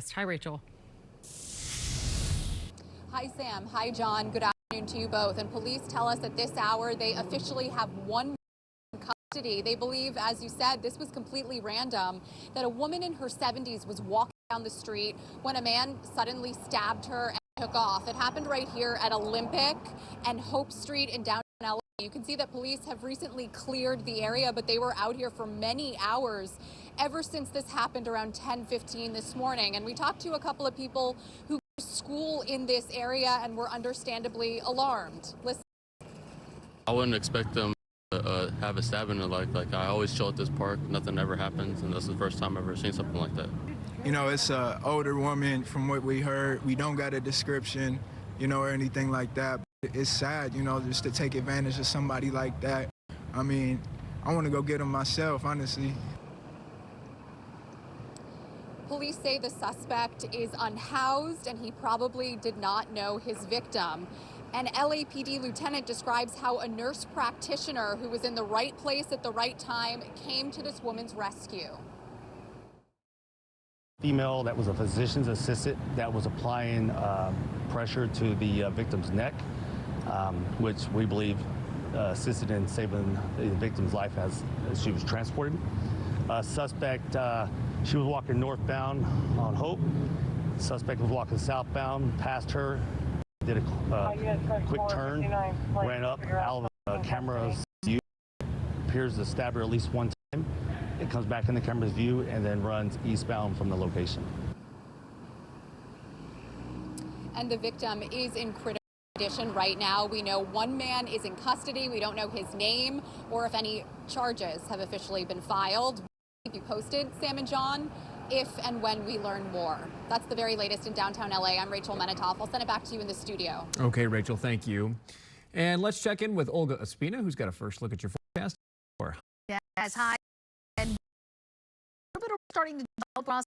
August. Hi, Rachel. Hi, Sam. Hi, John. Good afternoon to you both. And police tell us at this hour they officially have one man in custody. They believe, as you said, this was completely random, that a woman in her 70s was walking down the street when a man suddenly stabbed her and took off. It happened right here at Olympic and Hope Street in downtown LA. You can see that police have recently cleared the area, but they were out here for many hours ever since this happened around 10:15 this morning. And we talked to a couple of people who go to school in this area and were understandably alarmed. Listen. I wouldn't expect them to have a stabbing in their life. Like, I always chill at this park, nothing ever happens, and that's the first time I've ever seen something like that. You know, it's an older woman from what we heard. We don't got a description, you know, or anything like that. It's sad, you know, just to take advantage of somebody like that. I mean, I want to go get him myself, honestly. Police say the suspect is unhoused and he probably did not know his victim. An LAPD lieutenant describes how a nurse practitioner who was in the right place at the right time came to this woman's rescue. Female that was a physician's assistant that was applying pressure to the victim's neck, which we believe assisted in saving the victim's life as she was transported. Suspect, she was walking northbound on Hope. Suspect was walking southbound past her, did a quick turn, ran up out of the camera's view, appears to stab her at least one time. It comes back in the camera's view and then runs eastbound from the location. And the victim is in critical condition right now. We know one man is in custody. We don't know his name or if any charges have officially been filed. We'll keep you posted, Sam and John, if and when we learn more. That's the very latest in downtown LA. I'm Rachel Menitoff. I'll send it back to you in the studio. Okay, Rachel, thank you. And let's check in with Olga Espina, who's got a first look at your forecast. Yes, hi. And a little bit starting to develop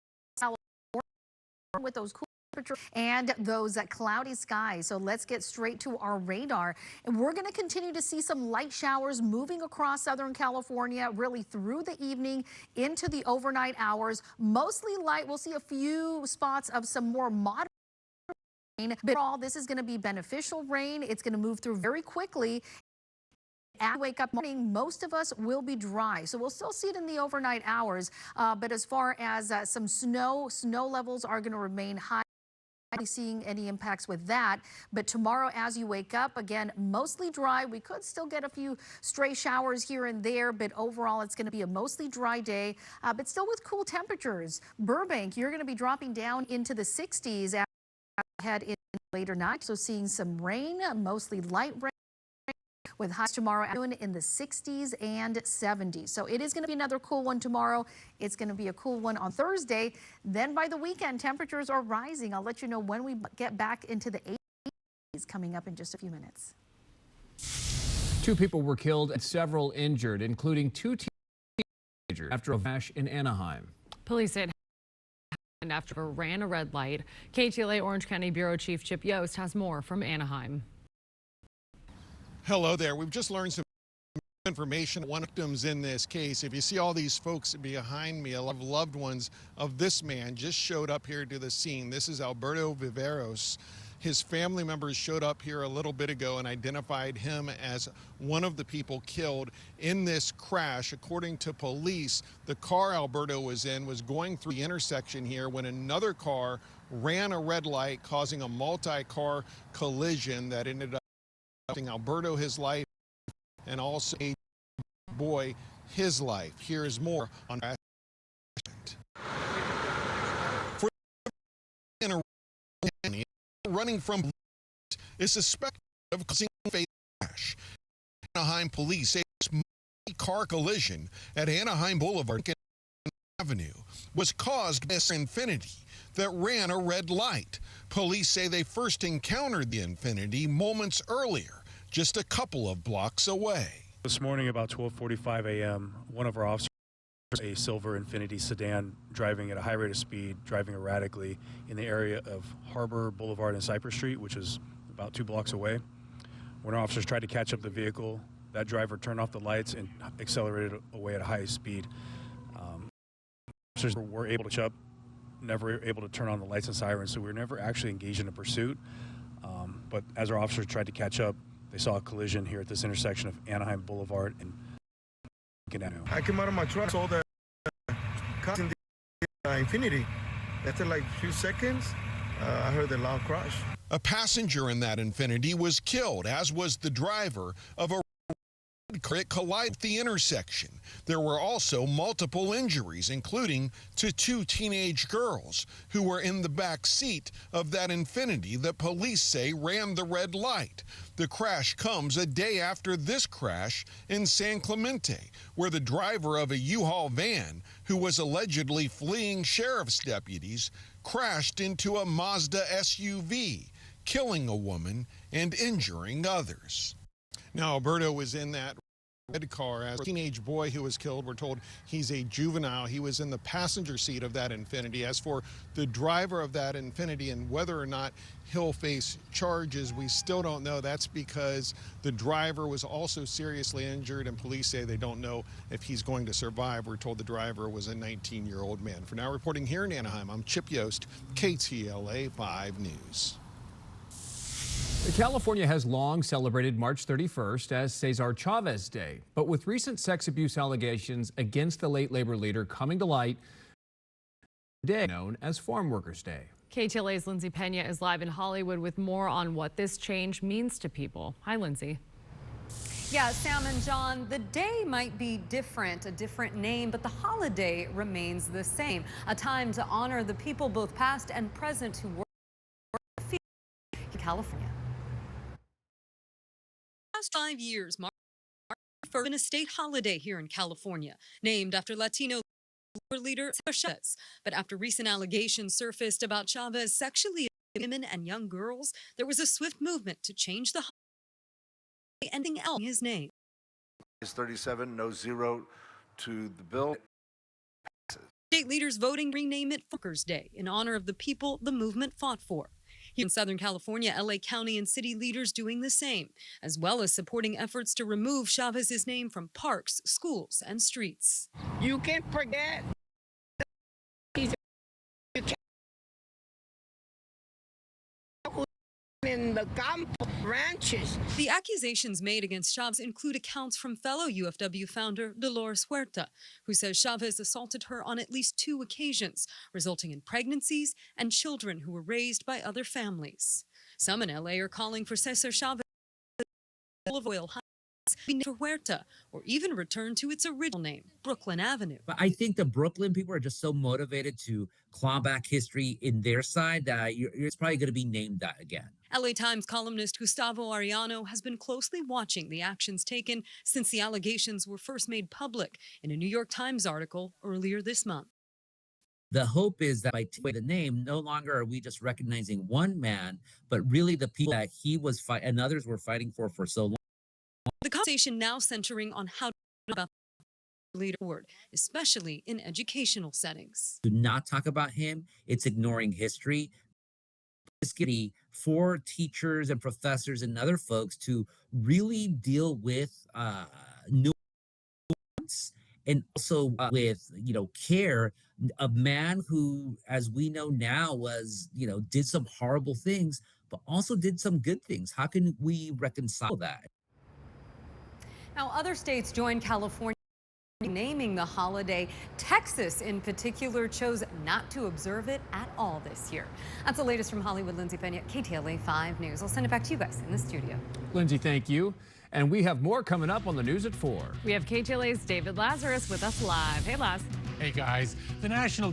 with those cool temperatures and those cloudy skies. So let's get straight to our radar. And we're going to continue to see some light showers moving across Southern California really through the evening into the overnight hours. Mostly light. We'll see a few spots of some more moderate rain. But all this is going to be beneficial rain. It's going to move through very quickly. As we wake up morning, most of us will be dry, so we'll still see it in the overnight hours. But as far as some snow levels are going to remain high. Not seeing any impacts with that. But tomorrow, as you wake up, again, mostly dry. We could still get a few stray showers here and there, but overall, it's going to be a mostly dry day, but still with cool temperatures. Burbank, you're going to be dropping down into the 60s as you head in later night, so seeing some rain, mostly light rain, with highs tomorrow afternoon in the 60s and 70s. So it is going to be another cool one tomorrow. It's going to be a cool one on Thursday. Then by the weekend, temperatures are rising. I'll let you know when we get back into the 80s coming up in just a few minutes. 2 people were killed and several injured, including 2 teenagers after a crash in Anaheim. Police say it happened after it ran a red light. KTLA Orange County Bureau Chief Chip Yost has more from Anaheim. Hello there. We've just learned some information. One of the victims in this case. If you see all these folks behind me, a lot of loved ones of this man just showed up here to the scene. This is Alberto Viveros. His family members showed up here a little bit ago and identified him as one of the people killed in this crash. According to police, the car Alberto was in was going through the intersection here when another car ran a red light, causing a multi-car collision that ended up costing Alberto his life and also a boy his life. Here is more on running from is suspected of causing a fatal crash. Anaheim police say this car collision at Anaheim Boulevard Avenue was caused by a Infiniti that ran a red light. Police say they first encountered the Infiniti moments earlier, just a couple of blocks away. This morning about 12:45 a.m., one of our officers, a silver Infiniti sedan, driving at a high rate of speed, driving erratically in the area of Harbor Boulevard and Cypress Street, which is about 2 blocks away. When our officers tried to catch up the vehicle, that driver turned off the lights and accelerated away at a high speed. Officers were able to catch up never able to turn on the lights and sirens, so we were never actually engaged in a pursuit. But as our officers tried to catch up, they saw a collision here at this intersection of Anaheim Boulevard and Lincoln Avenue. I came out of my truck, saw the car in the Infinity. After like a few seconds, I heard the loud crash. A passenger in that Infinity was killed, as was the driver of a car that collided at the intersection. There were also multiple injuries, including to 2 teenage girls who were in the back seat of that Infinity that police say ran the red light. The crash comes a day after this crash in San Clemente, where the driver of a U-Haul van, who was allegedly fleeing sheriff's deputies, crashed into a Mazda SUV, killing a woman and injuring others. Now, Alberto was in that red car as a teenage boy who was killed. We're told he's a juvenile. He was in the passenger seat of that Infinity. As for the driver of that Infinity and whether or not he'll face charges, we still don't know. That's because the driver was also seriously injured, and police say they don't know if he's going to survive. We're told the driver was a 19-year-old man. For now, reporting here in Anaheim, I'm Chip Yost, KTLA 5 News. California has long celebrated March 31st as Cesar Chavez Day, but with recent sex abuse allegations against the late labor leader coming to light, today known as Farm Workers Day. KTLA's Lindsay Pena is live in Hollywood with more on what this change means to people. Hi, Lindsay. Yeah, Sam and John, the day might be different, a different name, but the holiday remains the same. A time to honor the people, both past and present, who work in California. Last 5 years, March has been a state holiday here in California, named after Latino leader Chavez. But after recent allegations surfaced about Chavez sexually abusing women and young girls, there was a swift movement to change the holiday, ending L in his name. It's 37, no 0 to the bill. State leaders voting to rename it Workers' Day in honor of the people the movement fought for. Here in Southern California, LA County and city leaders doing the same, as well as supporting efforts to remove Chavez's name from parks, schools, and streets. You can't forget in the campo ranches. The accusations made against Chavez include accounts from fellow UFW founder Dolores Huerta, who says Chavez assaulted her on at least 2 occasions, resulting in pregnancies and children who were raised by other families. Some in LA are calling for Cesar Chavez of Oil Heights for Huerta, or even return to its original name, Brooklyn Avenue. But I think the Brooklyn people are just so motivated to claw back history in their side that it's probably going to be named that again. LA Times columnist Gustavo Arellano has been closely watching the actions taken since the allegations were first made public in a New York Times article earlier this month. The hope is that by taking the name, no longer are we just recognizing one man, but really the people that he was fighting and others were fighting for so long. The conversation now centering on how to about the leader word, especially in educational settings. Do not talk about him. It's ignoring history. It's getting for teachers and professors and other folks to really deal with nuance and also with, care. A man who, as we know now, was, did some horrible things, but also did some good things. How can we reconcile that? Now, other states joined California in naming the holiday. Texas, in particular, chose not to observe it at all this year. That's the latest from Hollywood. Lindsay Pena, KTLA 5 News. I'll send it back to you guys in the studio. Lindsay, thank you. And we have more coming up on the news at 4. We have KTLA's David Lazarus with us live. Hey, Laz. Hey, guys. The National